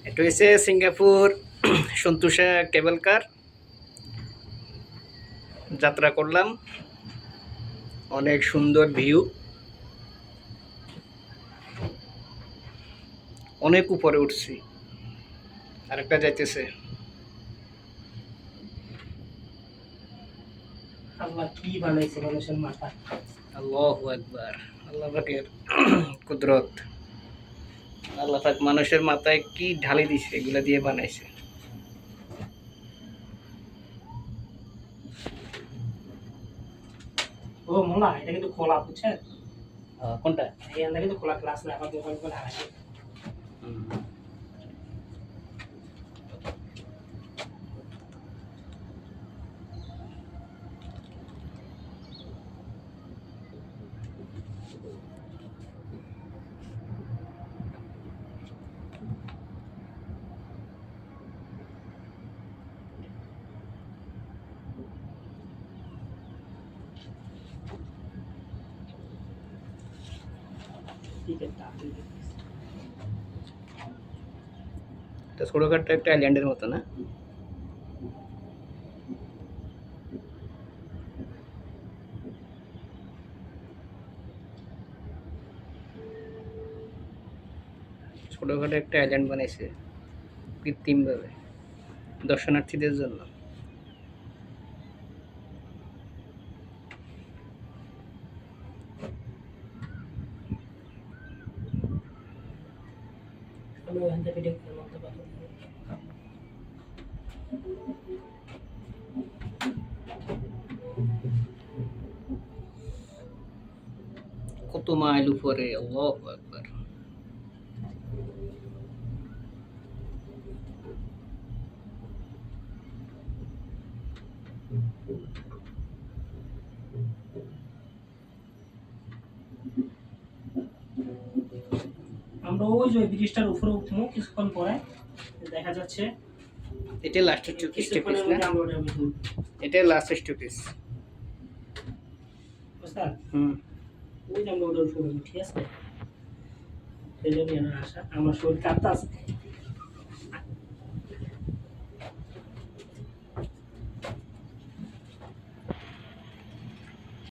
এটা হচ্ছে সিঙ্গাপুর সন্তোষা কেবল কার যাত্রা করলাম। অনেক সুন্দর ভিউ, অনেক উপরে উঠছি। আরেকটা যাইতেছে। আল্লাহ কি বানাইছে মানুষের মাথা। আল্লাহু আকবার। আল্লাহ পাকের কুদরত। আল্লাহ পাক মানুষের মাথায় কি ঢালি দিছে, এগুলা দিয়ে বানাইছে। ও মোলা, এটা কিন্তু খোলা, বুঝছেন? কোনটা? এই আন্দা কিন্তু খোলা, ক্লাস না আবার দোকান করে আসে। তো ছোটখাটো একটা আইল্যান্ডের মতো না? ছোটখাটো একটা আইল্যান্ড বানাইছে কৃত্রিমভাবে দর্শনার্থীদের জন্য। আমি ওখান থেকে দেখতে মতো পাবো। কত মাইল উপরে, আল্লাহু আকবার। আমরা ওই যে ব্রিজটার উপরে উঠবো কিছুক্ষণ পরে, দেখা যাচ্ছে এটা লাস্ট স্টপেজ কিছুক্ষণের মধ্যে না? আমরা ওটা উঠবো, এটা লাস্ট স্টপেজ। বুঝলেন? হুম। ওই যে আমরা ওটা উঠবো, ঠিক আছে? সেই জন্য আসা, আমার শরীর কাঁপতে আছে।